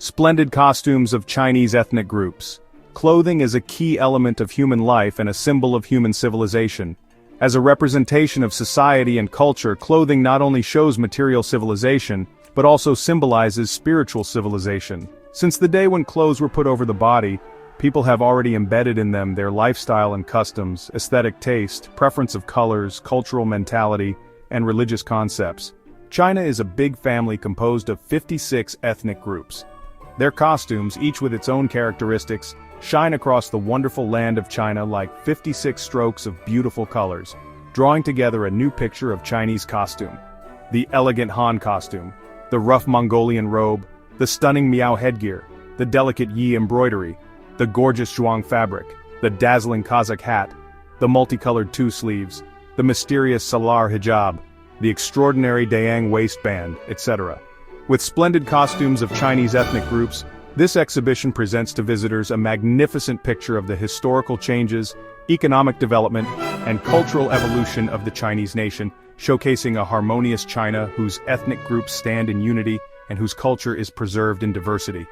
Splendid costumes of Chinese ethnic groups. Clothing is a key element of human life and a symbol of human civilization. As a representation of society and culture, clothing not only shows material civilization, but also symbolizes spiritual civilization. Since the day when clothes were put over the body, people have already embedded in them their lifestyle and customs, aesthetic taste, preference of colors, cultural mentality, and religious concepts. China is a big family composed of 56 ethnic groups. Their costumes, each with its own characteristics, shine across the wonderful land of China like 56 strokes of beautiful colors, drawing together a new picture of Chinese costume. The elegant Han costume, the rough Mongolian robe, the stunning Miao headgear, the delicate Yi embroidery, the gorgeous Zhuang fabric, the dazzling Kazakh hat, the multicolored two sleeves, the mysterious Salar hijab, the extraordinary Dayang waistband, etc. With splendid costumes of Chinese ethnic groups, this exhibition presents to visitors a magnificent picture of the historical changes, economic development, and cultural evolution of the Chinese nation, showcasing a harmonious China whose ethnic groups stand in unity and whose culture is preserved in diversity.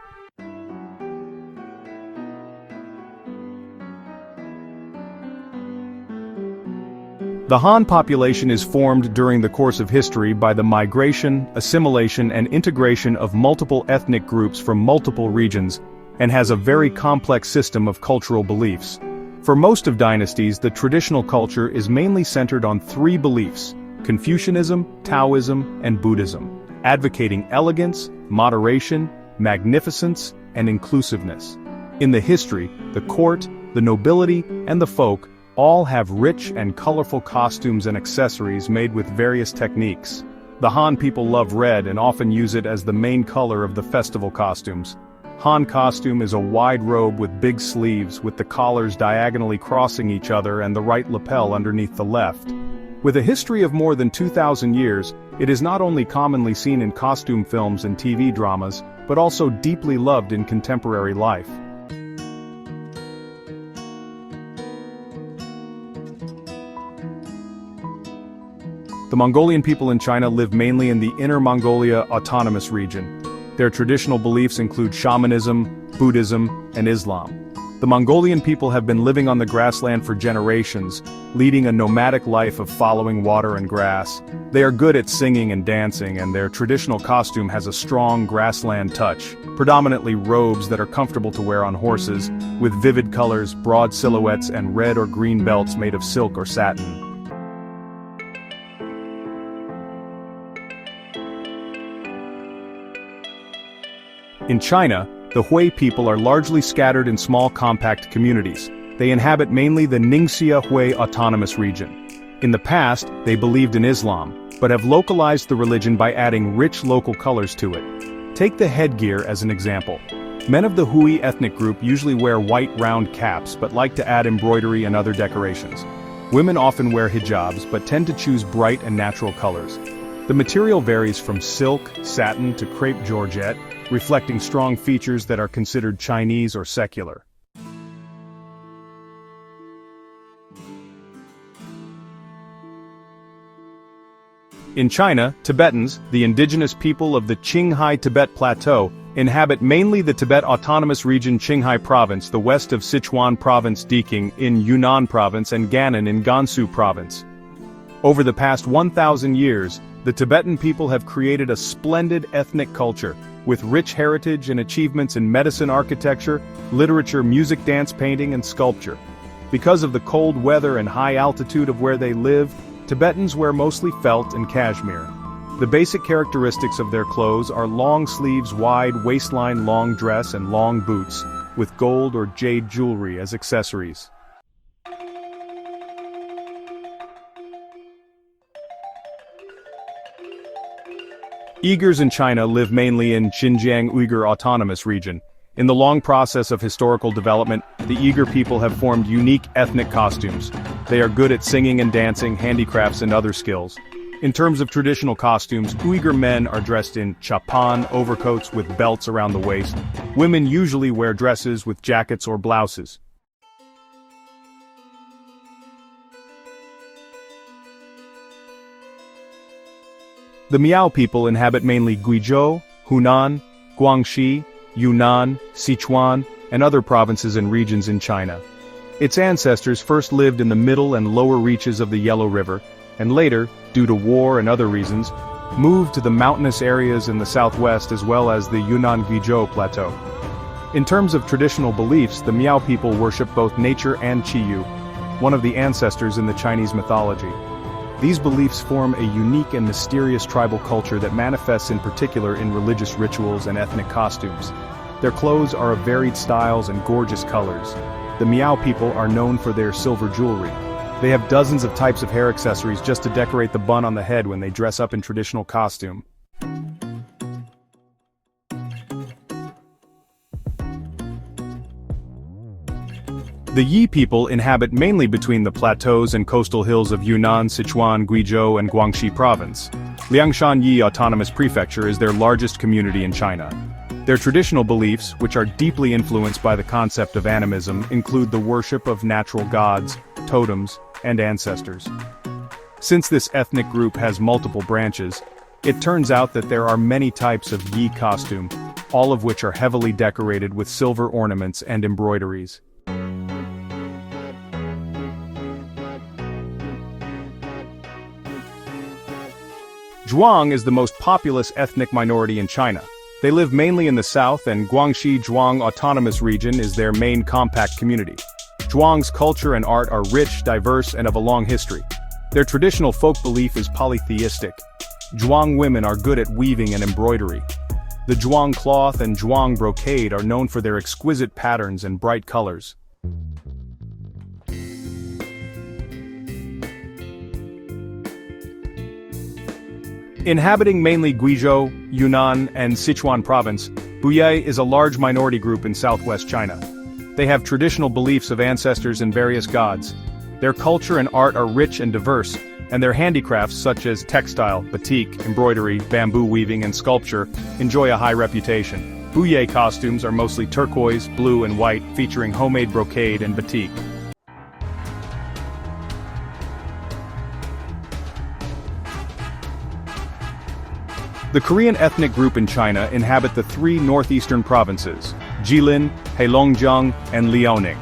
The Han population is formed during the course of history by the migration, assimilation, and integration of multiple ethnic groups from multiple regions, and has a very complex system of cultural beliefs. For most of dynasties, the traditional culture is mainly centered on three beliefs: Confucianism, Taoism, and Buddhism, advocating elegance, moderation, magnificence, and inclusiveness. In the history, the court, the nobility, and the folk all have rich and colorful costumes and accessories made with various techniques. The Han people love red and often use it as the main color of the festival costumes. Han costume is a wide robe with big sleeves, with the collars diagonally crossing each other and the right lapel underneath the left. With a history of more than 2,000 years, it is not only commonly seen in costume films and TV dramas, but also deeply loved in contemporary life. The Mongolian people in China live mainly in the Inner Mongolia Autonomous Region. Their traditional beliefs include shamanism, Buddhism, and Islam. The Mongolian people have been living on the grassland for generations, leading a nomadic life of following water and grass. They are good at singing and dancing, and their traditional costume has a strong grassland touch, predominantly robes that are comfortable to wear on horses, with vivid colors, broad silhouettes, and red or green belts made of silk or satin. In China, the Hui people are largely scattered in small compact communities. They inhabit mainly the Ningxia Hui Autonomous Region. In the past, they believed in Islam, but have localized the religion by adding rich local colors to it. Take the headgear as an example. Men of the Hui ethnic group usually wear white round caps but like to add embroidery and other decorations. Women often wear hijabs but tend to choose bright and natural colors. The material varies from silk, satin to crepe georgette, reflecting strong features that are considered Chinese or secular. In China, Tibetans, the indigenous people of the Qinghai Tibet Plateau, inhabit mainly the Tibet Autonomous Region Qinghai Province, the west of Sichuan Province Diking in Yunnan Province and Gannan in Gansu Province. Over the past 1,000 years, the Tibetan people have created a splendid ethnic culture, with rich heritage and achievements in medicine, architecture, literature, music, dance, painting, and sculpture. Because of the cold weather and high altitude of where they live, Tibetans wear mostly felt and cashmere. The basic characteristics of their clothes are long sleeves, wide waistline, long dress, and long boots, with gold or jade jewelry as accessories. Uyghurs in China live mainly in Xinjiang Uyghur Autonomous Region. In the long process of historical development, the Uyghur people have formed unique ethnic costumes. They are good at singing and dancing, handicrafts, and other skills. In terms of traditional costumes, Uyghur men are dressed in chapan, overcoats with belts around the waist. Women usually wear dresses with jackets or blouses. The Miao people inhabit mainly Guizhou, Hunan, Guangxi, Yunnan, Sichuan, and other provinces and regions in China. Its ancestors first lived in the middle and lower reaches of the Yellow River, and later, due to war and other reasons, moved to the mountainous areas in the southwest as well as the Yunnan-Guizhou Plateau. In terms of traditional beliefs, the Miao people worship both nature and Qiyu, one of the ancestors in the Chinese mythology. These beliefs form a unique and mysterious tribal culture that manifests in particular in religious rituals and ethnic costumes. Their clothes are of varied styles and gorgeous colors. The Miao people are known for their silver jewelry. They have dozens of types of hair accessories just to decorate the bun on the head when they dress up in traditional costume. The Yi people inhabit mainly between the plateaus and coastal hills of Yunnan, Sichuan, Guizhou, and Guangxi province. Liangshan Yi Autonomous Prefecture is their largest community in China. Their traditional beliefs, which are deeply influenced by the concept of animism, include the worship of natural gods, totems, and ancestors. Since this ethnic group has multiple branches, it turns out that there are many types of Yi costume, all of which are heavily decorated with silver ornaments and embroideries. Zhuang is the most populous ethnic minority in China. They live mainly in the south, and Guangxi Zhuang Autonomous Region is their main compact community. Zhuang's culture and art are rich, diverse, and of a long history. Their traditional folk belief is polytheistic. Zhuang women are good at weaving and embroidery. The Zhuang cloth and Zhuang brocade are known for their exquisite patterns and bright colors. Inhabiting mainly Guizhou, Yunnan, and Sichuan province, Bouyei is a large minority group in southwest China. They have traditional beliefs of ancestors and various gods. Their culture and art are rich and diverse, and their handicrafts such as textile, batik, embroidery, bamboo weaving, and sculpture enjoy a high reputation. Bouyei costumes are mostly turquoise, blue, and white, featuring homemade brocade and batik. The Korean ethnic group in China inhabit the three northeastern provinces, Jilin, Heilongjiang, and Liaoning.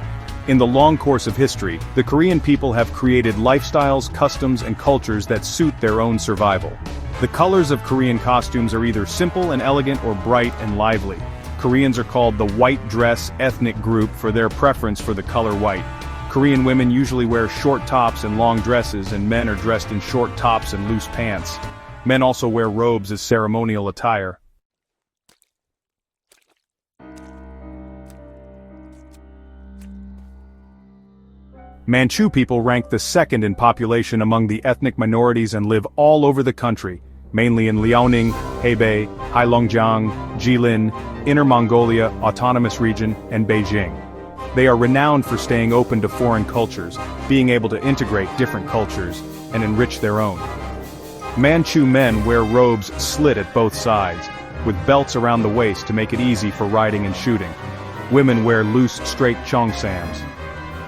In the long course of history, the Korean people have created lifestyles, customs, and cultures that suit their own survival. The colors of Korean costumes are either simple and elegant or bright and lively. Koreans are called the white dress ethnic group for their preference for the color white. Korean women usually wear short tops and long dresses, and men are dressed in short tops and loose pants. Men also wear robes as ceremonial attire. Manchu people rank the second in population among the ethnic minorities and live all over the country, mainly in Liaoning, Hebei, Heilongjiang, Jilin, Inner Mongolia Autonomous Region, and Beijing. They are renowned for staying open to foreign cultures, being able to integrate different cultures, and enrich their own. Manchu men wear robes slit at both sides, with belts around the waist to make it easy for riding and shooting. Women wear loose, straight cheongsams.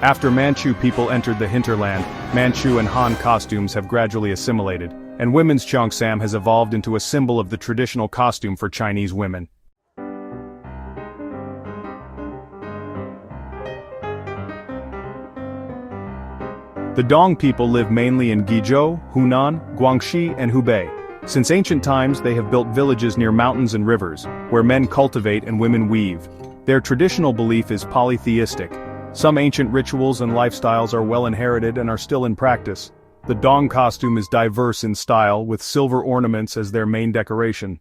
After Manchu people entered the hinterland, Manchu and Han costumes have gradually assimilated, and women's cheongsam has evolved into a symbol of the traditional costume for Chinese women. The Dong people live mainly in Guizhou, Hunan, Guangxi, and Hubei. Since ancient times, they have built villages near mountains and rivers, where men cultivate and women weave. Their traditional belief is polytheistic. Some ancient rituals and lifestyles are well inherited and are still in practice. The Dong costume is diverse in style, with silver ornaments as their main decoration.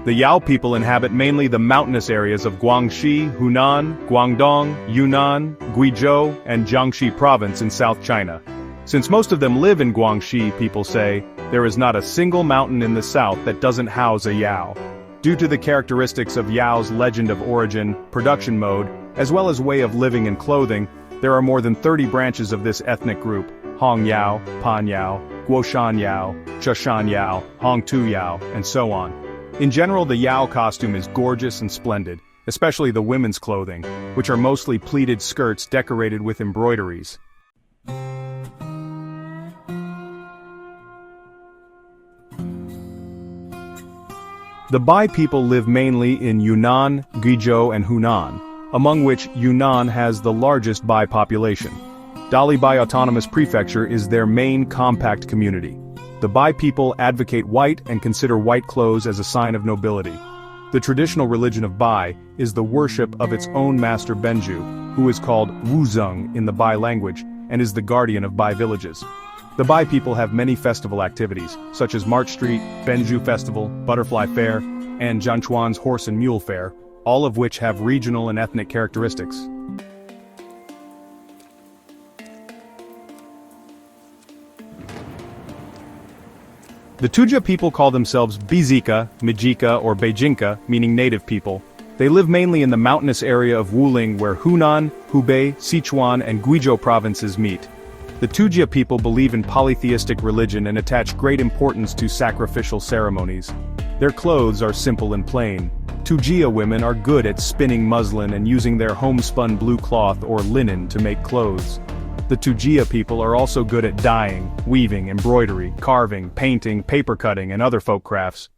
The Yao people inhabit mainly the mountainous areas of Guangxi, Hunan, Guangdong, Yunnan, Guizhou, and Jiangxi province in South China. Since most of them live in Guangxi, people say, there is not a single mountain in the south that doesn't house a Yao. Due to the characteristics of Yao's legend of origin, production mode, as well as way of living and clothing, there are more than 30 branches of this ethnic group: Hong Yao, Pan Yao, Guoshan Yao, Chashan Yao, Hong Tu Yao, and so on. In general, the Yao costume is gorgeous and splendid, especially the women's clothing, which are mostly pleated skirts decorated with embroideries. The Bai people live mainly in Yunnan, Guizhou and Hunan, among which Yunnan has the largest Bai population. Bai Autonomous Prefecture is their main compact community. The Bai people advocate white and consider white clothes as a sign of nobility. The traditional religion of Bai is the worship of its own master Benju, who is called Wuzheng in the Bai language, and is the guardian of Bai villages. The Bai people have many festival activities, such as March Street, Benju Festival, Butterfly Fair, and Jianchuan's Horse and Mule Fair, all of which have regional and ethnic characteristics. The Tujia people call themselves Bizika, Mijika or Beijinka, meaning native people. They live mainly in the mountainous area of Wuling where Hunan, Hubei, Sichuan and Guizhou provinces meet. The Tujia people believe in polytheistic religion and attach great importance to sacrificial ceremonies. Their clothes are simple and plain. Tujia women are good at spinning muslin and using their homespun blue cloth or linen to make clothes. The Tujia people are also good at dyeing, weaving, embroidery, carving, painting, paper cutting, and other folk crafts.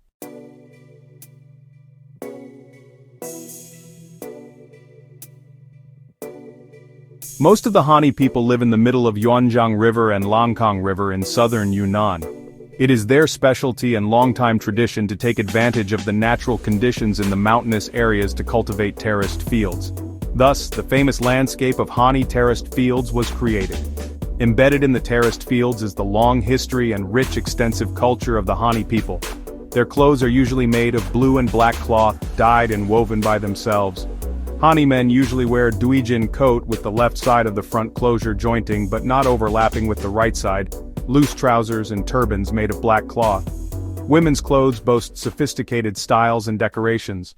Most of the Hani people live in the middle of Yuanjiang River and Langkang River in southern Yunnan. It is their specialty and long-time tradition to take advantage of the natural conditions in the mountainous areas to cultivate terraced fields. Thus, the famous landscape of Hani terraced fields was created. Embedded in the terraced fields is the long history and rich extensive culture of the Hani people. Their clothes are usually made of blue and black cloth, dyed and woven by themselves. Hani men usually wear a Duijin coat with the left side of the front closure jointing but not overlapping with the right side, loose trousers and turbans made of black cloth. Women's clothes boast sophisticated styles and decorations.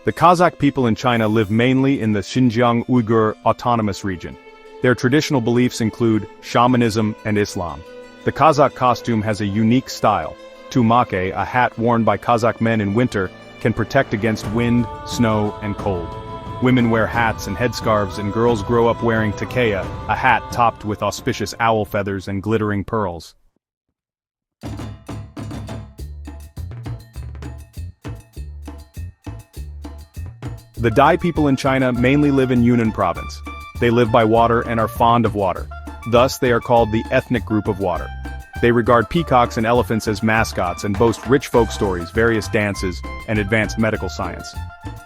The Kazakh people in China live mainly in the Xinjiang Uyghur Autonomous Region. Their traditional beliefs include shamanism and Islam. The Kazakh costume has a unique style. Tumake, a hat worn by Kazakh men in winter, can protect against wind, snow, and cold. Women wear hats and headscarves and girls grow up wearing takeya, a hat topped with auspicious owl feathers and glittering pearls. The Dai people in China mainly live in Yunnan province. They live by water and are fond of water. Thus, they are called the ethnic group of water. They regard peacocks and elephants as mascots and boast rich folk stories, various dances, and advanced medical science.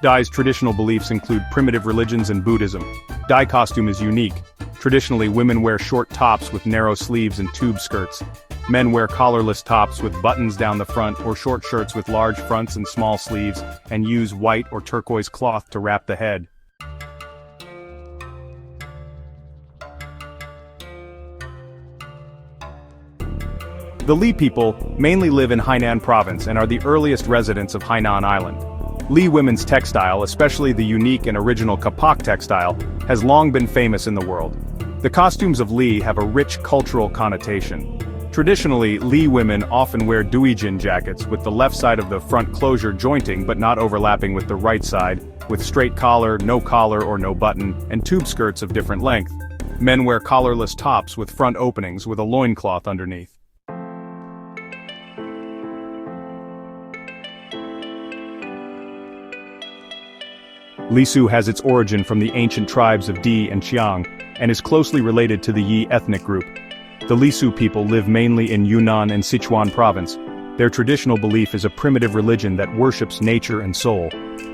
Dai's traditional beliefs include primitive religions and Buddhism. Dai costume is unique. Traditionally, women wear short tops with narrow sleeves and tube skirts. Men wear collarless tops with buttons down the front or short shirts with large fronts and small sleeves, and use white or turquoise cloth to wrap the head. The Li people mainly live in Hainan province and are the earliest residents of Hainan Island. Li women's textile, especially the unique and original kapak textile, has long been famous in the world. The costumes of Li have a rich cultural connotation. Traditionally, Li women often wear Duijin jackets with the left side of the front closure jointing but not overlapping with the right side, with straight collar or no button, and tube skirts of different length. Men wear collarless tops with front openings with a loincloth underneath. Lisu has its origin from the ancient tribes of Di and Qiang, and is closely related to the Yi ethnic group. The Lisu people live mainly in Yunnan and Sichuan province. Their traditional belief is a primitive religion that worships nature and soul.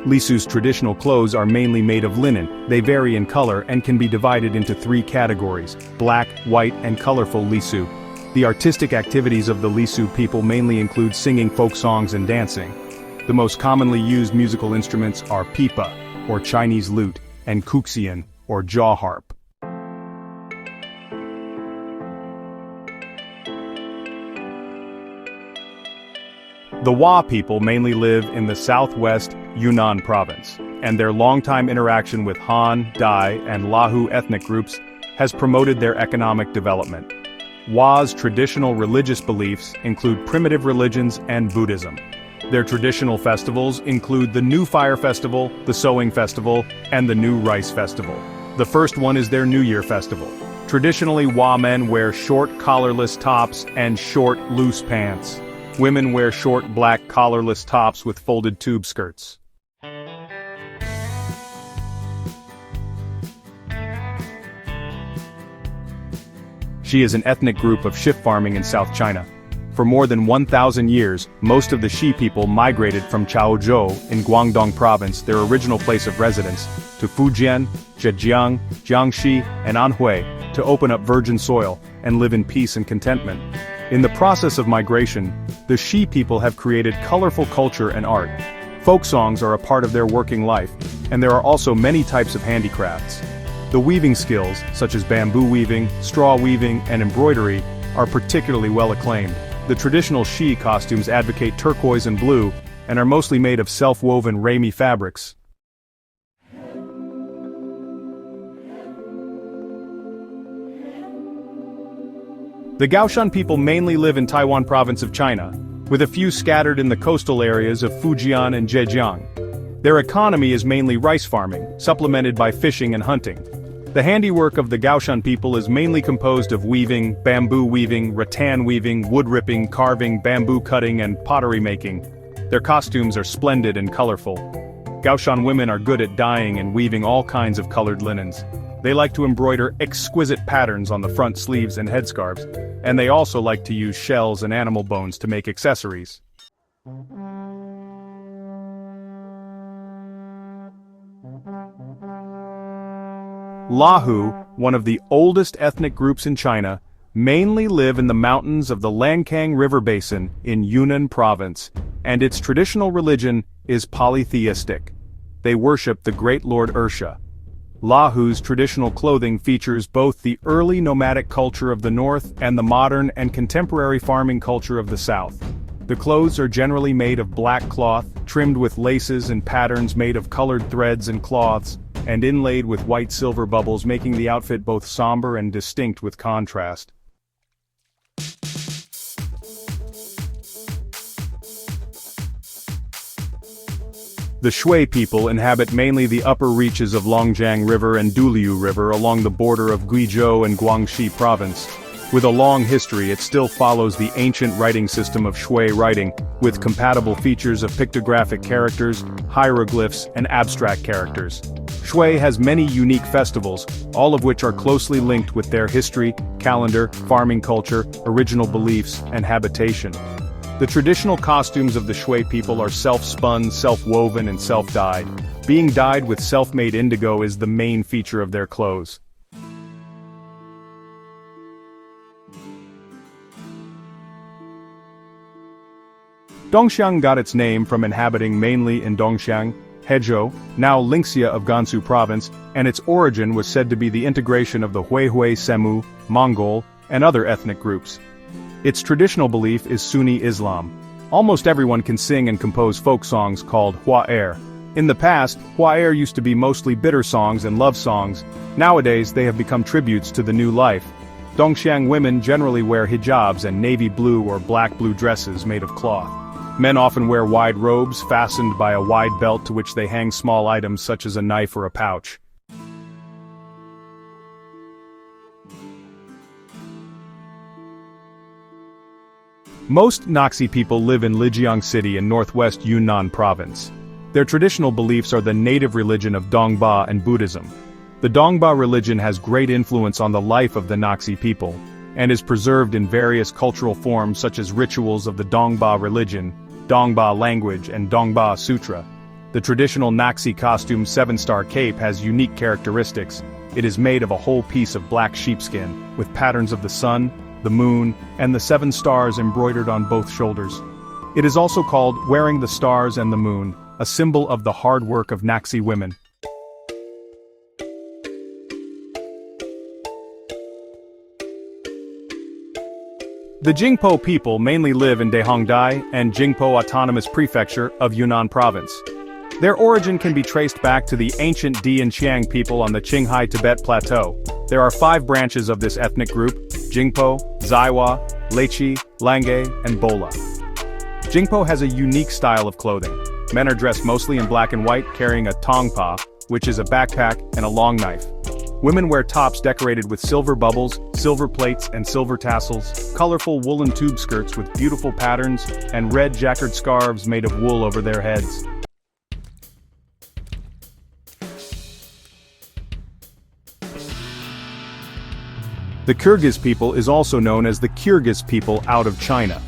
Lisu's traditional clothes are mainly made of linen. They vary in color and can be divided into 3 categories: black, white, and colorful Lisu. The artistic activities of the Lisu people mainly include singing folk songs and dancing. The most commonly used musical instruments are pipa, or Chinese lute, and kuxian, or jaw harp. The Hua people mainly live in the southwest Yunnan province, and their longtime interaction with Han, Dai, and Lahu ethnic groups has promoted their economic development. Hua's traditional religious beliefs include primitive religions and Buddhism. Their traditional festivals include the New Fire Festival, the Sowing Festival, and the New Rice Festival. The first one is their New Year Festival. Traditionally, Hua men wear short collarless tops and short, loose pants. Women wear short black collarless tops with folded tube skirts. Xi is an ethnic group of shift farming in South China. For more than 1,000 years, most of the Xi people migrated from Chaozhou in Guangdong province, their original place of residence, to Fujian, Zhejiang, Jiangxi, and Anhui, to open up virgin soil and live in peace and contentment. In the process of migration, the Xi people have created colorful culture and art. Folk songs are a part of their working life, and there are also many types of handicrafts. The weaving skills, such as bamboo weaving, straw weaving, and embroidery, are particularly well acclaimed. The traditional Xi costumes advocate turquoise and blue, and are mostly made of self-woven Rami fabrics. The Gaoshan people mainly live in Taiwan province of China, with a few scattered in the coastal areas of Fujian and Zhejiang. Their economy is mainly rice farming, supplemented by fishing and hunting. The handiwork of the Gaoshan people is mainly composed of weaving, bamboo weaving, rattan weaving, wood ripping, carving, bamboo cutting, and pottery making. Their costumes are splendid and colorful. Gaoshan women are good at dyeing and weaving all kinds of colored linens. They like to embroider exquisite patterns on the front sleeves and headscarves, and they also like to use shells and animal bones to make accessories. Lahu, one of the oldest ethnic groups in China, mainly live in the mountains of the Langkang River Basin in Yunnan Province, and its traditional religion is polytheistic. They worship the Great Lord Ursha. Lahu's traditional clothing features both the early nomadic culture of the north and the modern and contemporary farming culture of the south. The clothes are generally made of black cloth, trimmed with laces and patterns made of colored threads and cloths, and inlaid with white silver bubbles, making the outfit both somber and distinct with contrast. The Shui people inhabit mainly the upper reaches of Longjiang River and Duliu River along the border of Guizhou and Guangxi province. With a long history, it still follows the ancient writing system of Shui writing, with compatible features of pictographic characters, hieroglyphs, and abstract characters. Shui has many unique festivals, all of which are closely linked with their history, calendar, farming culture, original beliefs, and habitation. The traditional costumes of the Shui people are self-spun, self-woven, and self-dyed. Being dyed with self-made indigo is the main feature of their clothes. Dongxiang got its name from inhabiting mainly in Dongxiang, Hezhou, now Linxia of Gansu province, and its origin was said to be the integration of the Hui Semu, Mongol, and other ethnic groups. Its traditional belief is Sunni Islam. Almost everyone can sing and compose folk songs called Hua-er. In the past, Hua-er used to be mostly bitter songs and love songs. Nowadays they have become tributes to the new life. Dongxiang women generally wear hijabs and navy blue or black blue dresses made of cloth. Men often wear wide robes fastened by a wide belt to which they hang small items such as a knife or a pouch. Most Naxi people live in Lijiang City in northwest Yunnan province. Their traditional beliefs are the native religion of Dongba and Buddhism. The Dongba religion has great influence on the life of the Naxi people, and is preserved in various cultural forms such as rituals of the Dongba religion, Dongba language, and Dongba Sutra. The traditional Naxi costume 7-star cape has unique characteristics. It is made of a whole piece of black sheepskin, with patterns of the sun, the moon, and the 7 stars embroidered on both shoulders. It is also called wearing the stars and the moon, a symbol of the hard work of Naxi women. The Jingpo people mainly live in Dehongdai and Jingpo Autonomous Prefecture of Yunnan Province. Their origin can be traced back to the ancient Di and Qiang people on the Qinghai Tibet Plateau. There are 5 branches of this ethnic group: Jingpo, Zaiwa, Lechi, Lange, and Bola. Jingpo has a unique style of clothing. Men are dressed mostly in black and white, carrying a tongpa, which is a backpack, and a long knife. Women wear tops decorated with silver bubbles, silver plates and silver tassels, colorful woolen tube skirts with beautiful patterns, and red jacquard scarves made of wool over their heads. The Kirghiz people is also known as the Kirghiz people out of China.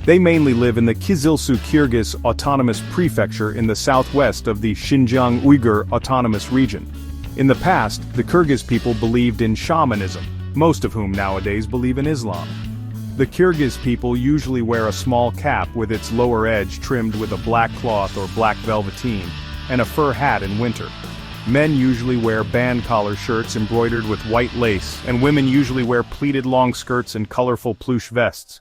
They mainly live in the Kyzyl-Su Kirghiz Autonomous Prefecture in the southwest of the Xinjiang Uyghur Autonomous Region. In the past, the Kirghiz people believed in shamanism, most of whom nowadays believe in Islam. The Kirghiz people usually wear a small cap with its lower edge trimmed with a black cloth or black velveteen, and a fur hat in winter. Men usually wear band collar shirts embroidered with white lace, and women usually wear pleated long skirts and colorful plush vests.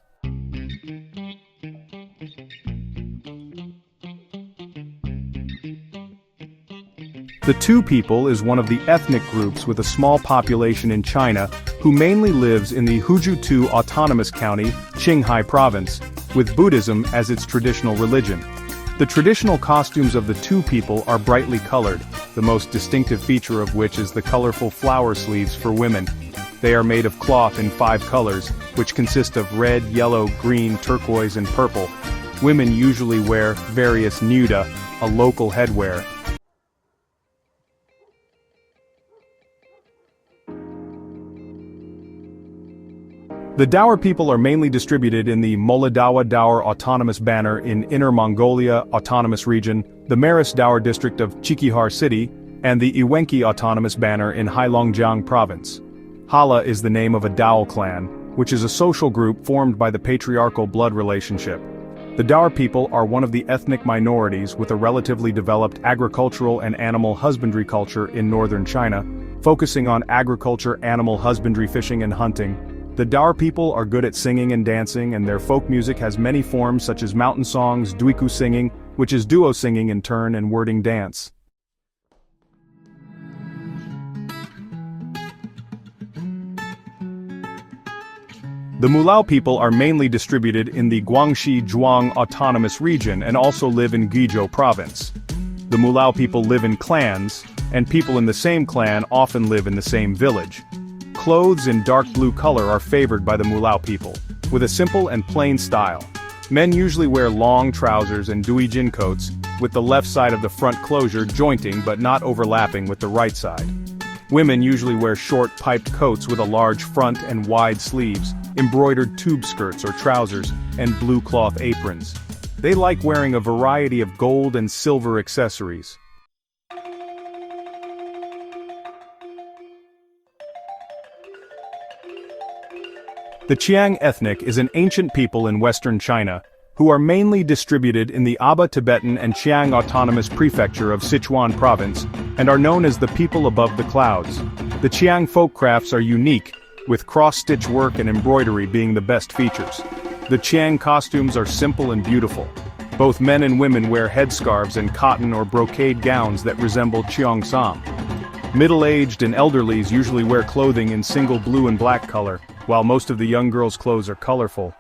The Tu people is one of the ethnic groups with a small population in China, who mainly lives in the Hujiu Autonomous County, Qinghai Province, with Buddhism as its traditional religion. The traditional costumes of the Tu people are brightly colored, the most distinctive feature of which is the colorful flower sleeves for women. They are made of cloth in 5 colors, which consist of red, yellow, green, turquoise and purple. Women usually wear various nuda, a local headwear. The Daur people are mainly distributed in the Mulao Daur Autonomous Banner in Inner Mongolia Autonomous Region, the Maris Daur district of Qiqihar City, and the Iwenki Autonomous Banner in Heilongjiang Province. Hala is the name of a Daur clan, which is a social group formed by the patriarchal blood relationship. The Daur people are one of the ethnic minorities with a relatively developed agricultural and animal husbandry culture in northern China, focusing on agriculture, animal husbandry, fishing and hunting. The Daur people are good at singing and dancing, and their folk music has many forms such as mountain songs, duiku singing, which is duo singing in turn, and wording dance. The Mulao people are mainly distributed in the Guangxi Zhuang Autonomous Region and also live in Guizhou Province. The Mulao people live in clans, and people in the same clan often live in the same village. Clothes in dark blue color are favored by the Mulao people, with a simple and plain style. Men usually wear long trousers and duijin coats, with the left side of the front closure jointing but not overlapping with the right side. Women usually wear short piped coats with a large front and wide sleeves, embroidered tube skirts or trousers, and blue cloth aprons. They like wearing a variety of gold and silver accessories. The Qiang ethnic is an ancient people in western China, who are mainly distributed in the Aba Tibetan and Qiang Autonomous Prefecture of Sichuan Province, and are known as the people above the clouds. The Qiang folk crafts are unique, with cross-stitch work and embroidery being the best features. The Qiang costumes are simple and beautiful. Both men and women wear headscarves and cotton or brocade gowns that resemble cheongsam. Middle-aged and elderlies usually wear clothing in single blue and black color, while most of the young girls' clothes are colorful.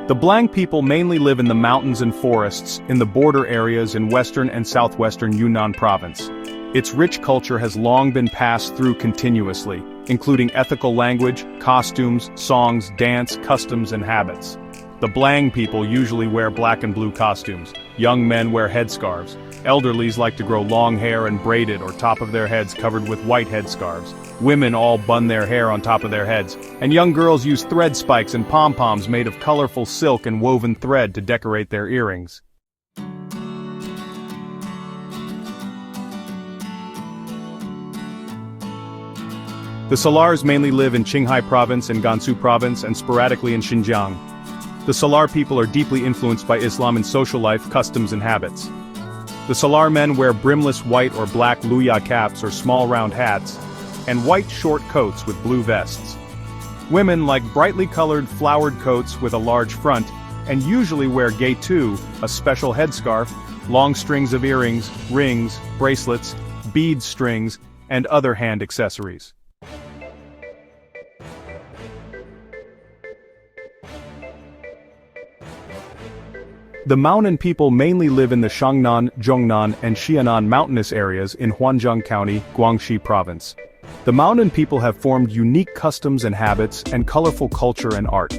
The Blang people mainly live in the mountains and forests in the border areas in western and southwestern Yunnan province. Its rich culture has long been passed through continuously, including ethical language, costumes, songs, dance, customs and habits. The Blang people usually wear black and blue costumes. Young men wear headscarves. Elderlies like to grow long hair and braid it or top of their heads covered with white headscarves. Women all bun their hair on top of their heads, and young girls use thread spikes and pom-poms made of colorful silk and woven thread to decorate their earrings. The Salars mainly live in Qinghai Province and Gansu Province and sporadically in Xinjiang. The Salar people are deeply influenced by Islam in social life, customs and habits. The Salar men wear brimless white or black luya caps or small round hats, and white short coats with blue vests. Women like brightly colored flowered coats with a large front, and usually wear gaitu, a special headscarf, long strings of earrings, rings, bracelets, bead strings, and other hand accessories. The Maonan people mainly live in the Shangnan, Zhongnan, and Xianan mountainous areas in Huanzhong County, Guangxi Province. The Maonan people have formed unique customs and habits and colorful culture and art.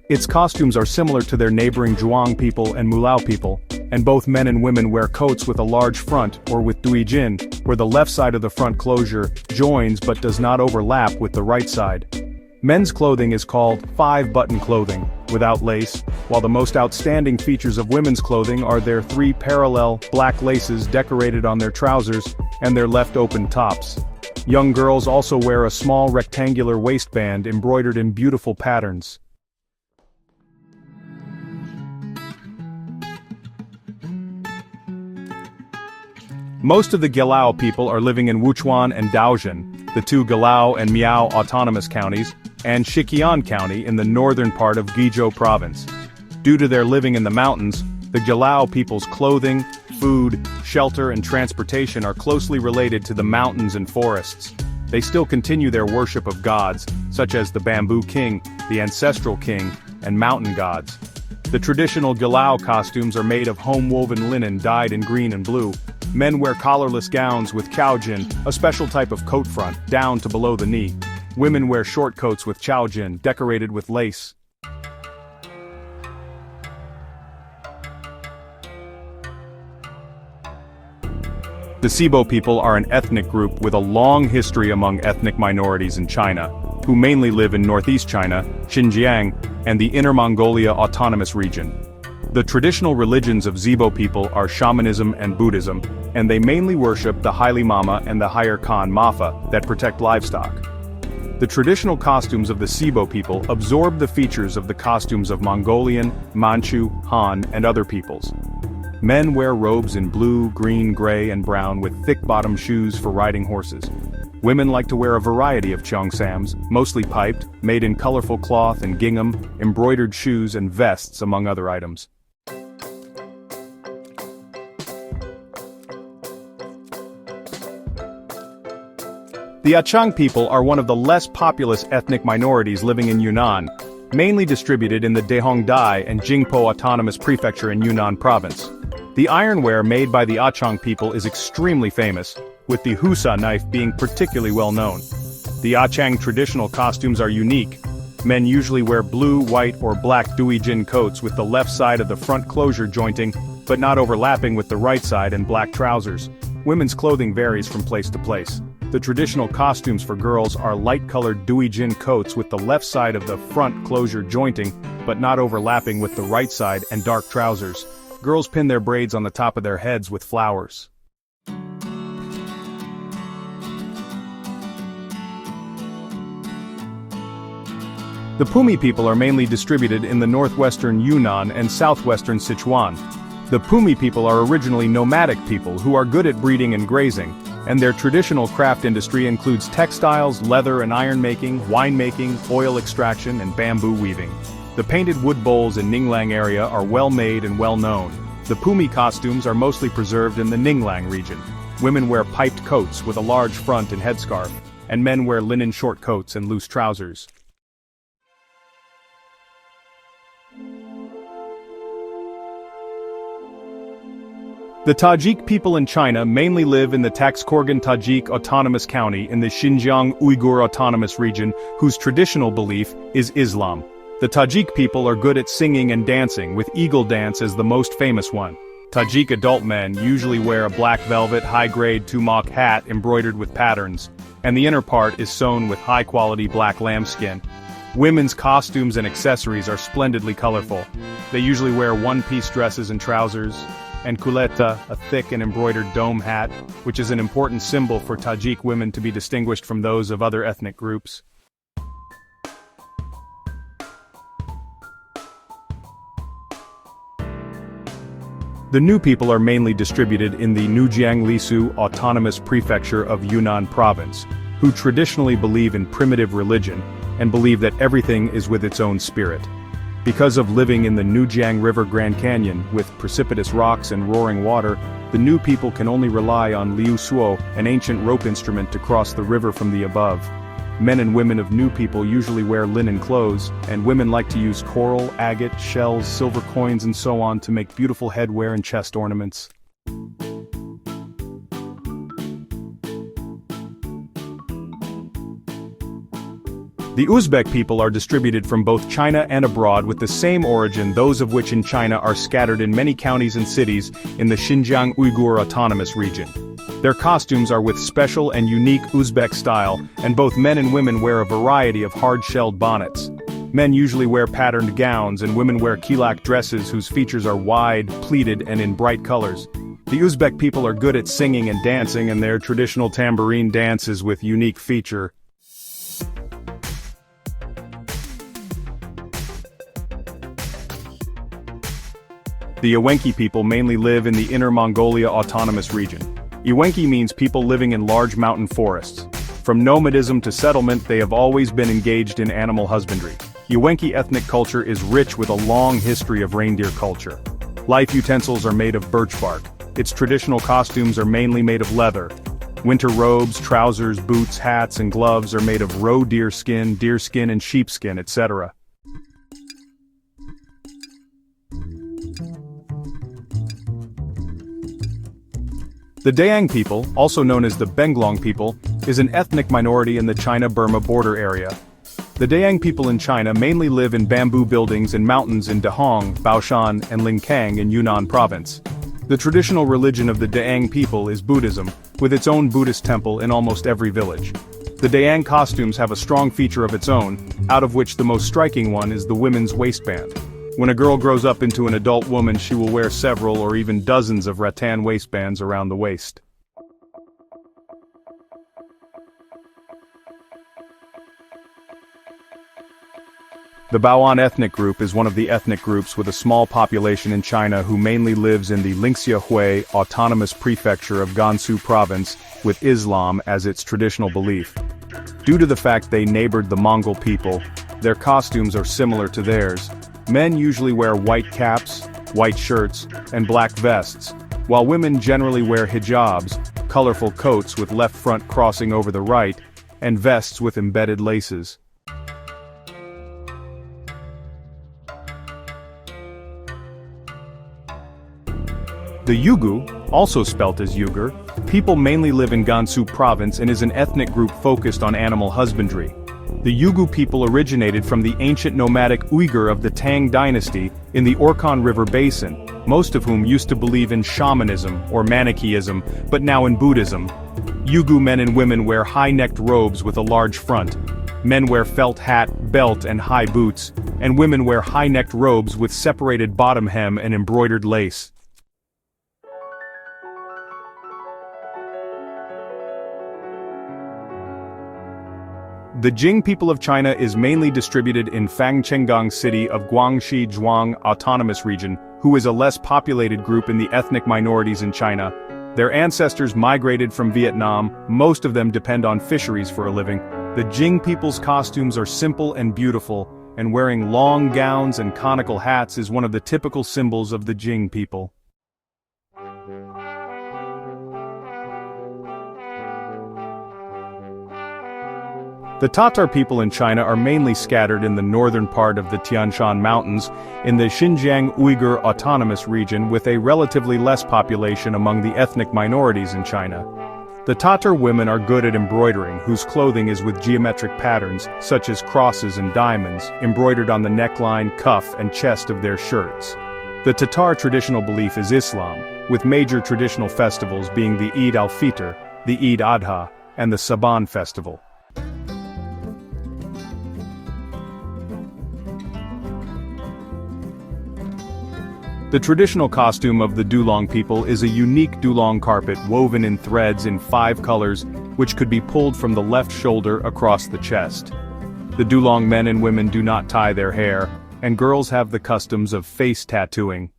Its costumes are similar to their neighboring Zhuang people and Mulao people, and both men and women wear coats with a large front or with duijin, where the left side of the front closure joins but does not overlap with the right side. Men's clothing is called 5-button clothing, without lace, while the most outstanding features of women's clothing are their 3 parallel, black laces decorated on their trousers, and their left open tops. Young girls also wear a small rectangular waistband embroidered in beautiful patterns. Most of the Gelao people are living in Wuchuan and Gaoshan, the 2 Gelao and Miao autonomous counties, and Xiqian County in the northern part of Guizhou Province. Due to their living in the mountains, the Gelao people's clothing, food, shelter and transportation are closely related to the mountains and forests. They still continue their worship of gods, such as the bamboo king, the ancestral king, and mountain gods. The traditional Gelao costumes are made of home-woven linen dyed in green and blue. Men wear collarless gowns with chaojin, a special type of coat front, down to below the knee. Women wear short coats with chaojin, decorated with lace. The Xibo people are an ethnic group with a long history among ethnic minorities in China, who mainly live in northeast China, Xinjiang, and the Inner Mongolia Autonomous Region. The traditional religions of Xibo people are shamanism and Buddhism, and they mainly worship the Haile Mama and the Higher Khan Mafa that protect livestock. The traditional costumes of the Xibo people absorb the features of the costumes of Mongolian, Manchu, Han, and other peoples. Men wear robes in blue, green, gray, and brown with thick-bottomed shoes for riding horses. Women like to wear a variety of cheongsams, mostly piped, made in colorful cloth and gingham, embroidered shoes and vests among other items. The Achang people are one of the less populous ethnic minorities living in Yunnan, mainly distributed in the Dehongdai and Jingpo Autonomous Prefecture in Yunnan Province. The ironware made by the Achang people is extremely famous, with the Husa knife being particularly well known. The Achang traditional costumes are unique. Men usually wear blue, white, or black duijin coats with the left side of the front closure jointing, but not overlapping with the right side, and black trousers. Women's clothing varies from place to place. The traditional costumes for girls are light-colored duijin coats with the left side of the front closure jointing, but not overlapping with the right side, and dark trousers. Girls pin their braids on the top of their heads with flowers. The Pumi people are mainly distributed in the northwestern Yunnan and southwestern Sichuan. The Pumi people are originally nomadic people who are good at breeding and grazing, and their traditional craft industry includes textiles, leather and iron making, wine making, oil extraction, and bamboo weaving. The painted wood bowls in Ninglang area are well made and well known. The Pumi costumes are mostly preserved in the Ninglang region. Women wear piped coats with a large front and headscarf, and men wear linen short coats and loose trousers. The Tajik people in China mainly live in the Taxkorgan Tajik Autonomous County in the Xinjiang Uyghur Autonomous Region, whose traditional belief is Islam. The Tajik people are good at singing and dancing, with eagle dance as the most famous one. Tajik adult men usually wear a black velvet high-grade tumak hat embroidered with patterns, and the inner part is sewn with high-quality black lambskin. Women's costumes and accessories are splendidly colorful. They usually wear one-piece dresses and trousers, and kuleta, a thick and embroidered dome hat, which is an important symbol for Tajik women to be distinguished from those of other ethnic groups. The New people are mainly distributed in the Nujiang Lisu Autonomous Prefecture of Yunnan Province, who traditionally believe in primitive religion, and believe that everything is with its own spirit. Because of living in the Nujiang River Grand Canyon, with precipitous rocks and roaring water, the New people can only rely on liu suo, an ancient rope instrument to cross the river from the above. Men and women of New people usually wear linen clothes, and women like to use coral, agate, shells, silver coins and so on to make beautiful headwear and chest ornaments. The Uzbek people are distributed from both China and abroad with the same origin, those of which in China are scattered in many counties and cities in the Xinjiang Uyghur Autonomous Region. Their costumes are with special and unique Uzbek style, and both men and women wear a variety of hard-shelled bonnets. Men usually wear patterned gowns and women wear kilak dresses whose features are wide, pleated and in bright colors. The Uzbek people are good at singing and dancing, and their traditional tambourine dance is with unique feature. The Ewenki people mainly live in the Inner Mongolia Autonomous Region. Ewenki means people living in large mountain forests. From nomadism to settlement, they have always been engaged in animal husbandry. Ewenki ethnic culture is rich with a long history of reindeer culture. Life utensils are made of birch bark. Its traditional costumes are mainly made of leather. Winter robes, trousers, boots, hats, and gloves are made of roe deer skin and sheepskin, etc. The Dayang people, also known as the Benglong people, is an ethnic minority in the China-Burma border area. The Dayang people in China mainly live in bamboo buildings and mountains in Dahong, Baoshan, and Linkang in Yunnan province. The traditional religion of the Dayang people is Buddhism, with its own Buddhist temple in almost every village. The Dayang costumes have a strong feature of its own, out of which the most striking one is the women's waistband. When a girl grows up into an adult woman, she will wear several or even dozens of rattan waistbands around the waist. The Bai Ethnic Group is one of the ethnic groups with a small population in China who mainly lives in the Hui Autonomous Prefecture of Gansu Province, with Islam as its traditional belief. Due to the fact they neighbored the Mongol people, their costumes are similar to theirs. Men usually wear white caps, white shirts, and black vests, while women generally wear hijabs, colorful coats with left front crossing over the right, and vests with embedded laces. The Uyghur, also spelt as Uyghur, people mainly live in Gansu province and is an ethnic group focused on animal husbandry. The Uyghur people originated from the ancient nomadic Uyghur of the Tang dynasty in the Orkhon River basin, most of whom used to believe in shamanism or Manichaeism, but now in Buddhism. Uyghur men and women wear high-necked robes with a large front. Men wear felt hat, belt, and high boots, and women wear high-necked robes with separated bottom hem and embroidered lace. The Jing people of China is mainly distributed in Fangchenggang city of Guangxi Zhuang Autonomous Region, who is a less populated group in the ethnic minorities in China. Their ancestors migrated from Vietnam, most of them depend on fisheries for a living. The Jing people's costumes are simple and beautiful, and wearing long gowns and conical hats is one of the typical symbols of the Jing people. The Tatar people in China are mainly scattered in the northern part of the Tian Shan Mountains, in the Xinjiang Uyghur Autonomous Region, with a relatively less population among the ethnic minorities in China. The Tatar women are good at embroidering, whose clothing is with geometric patterns, such as crosses and diamonds, embroidered on the neckline, cuff, and chest of their shirts. The Tatar traditional belief is Islam, with major traditional festivals being the Eid al-Fitr, the Eid Adha, and the Saban festival. The traditional costume of the Dulong people is a unique Dulong carpet woven in threads in 5 colors, which could be pulled from the left shoulder across the chest. The Dulong men and women do not tie their hair, and girls have the customs of face tattooing.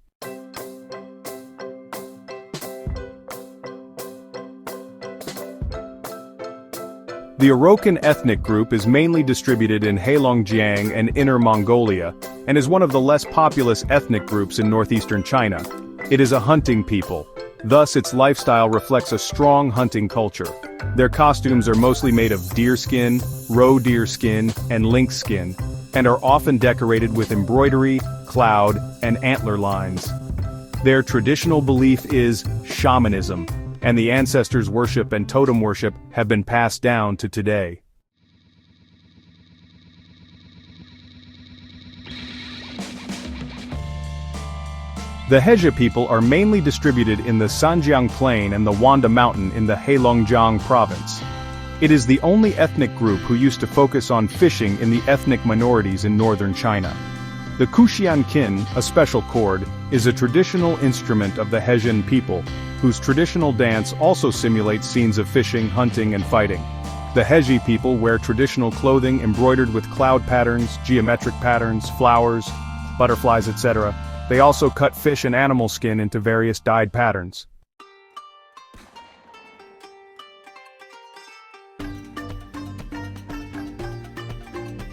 The Orokan ethnic group is mainly distributed in Heilongjiang and Inner Mongolia, and is one of the less populous ethnic groups in northeastern China. It is a hunting people. Thus its lifestyle reflects a strong hunting culture. Their costumes are mostly made of deer skin, roe deer skin, and lynx skin, and are often decorated with embroidery, cloud, and antler lines. Their traditional belief is shamanism, and the ancestors' worship and totem worship have been passed down to today. The Hezhe people are mainly distributed in the Sanjiang Plain and the Wanda Mountain in the Heilongjiang province. It is the only ethnic group who used to focus on fishing in the ethnic minorities in northern China. The Kuxian kin, a special cord, is a traditional instrument of the Hezhen people, whose traditional dance also simulates scenes of fishing, hunting, and fighting. The Hezhe people wear traditional clothing embroidered with cloud patterns, geometric patterns, flowers, butterflies, etc. They also cut fish and animal skin into various dyed patterns.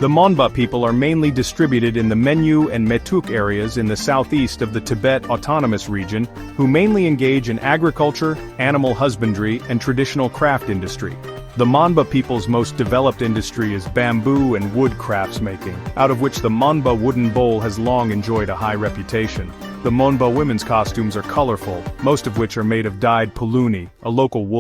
The Monba people are mainly distributed in the Menyu and Metuk areas in the southeast of the Tibet Autonomous Region, who mainly engage in agriculture, animal husbandry, and traditional craft industry. The Monba people's most developed industry is bamboo and wood crafts making, out of which the Monba wooden bowl has long enjoyed a high reputation. The Monba women's costumes are colorful, most of which are made of dyed puluni, a local wool.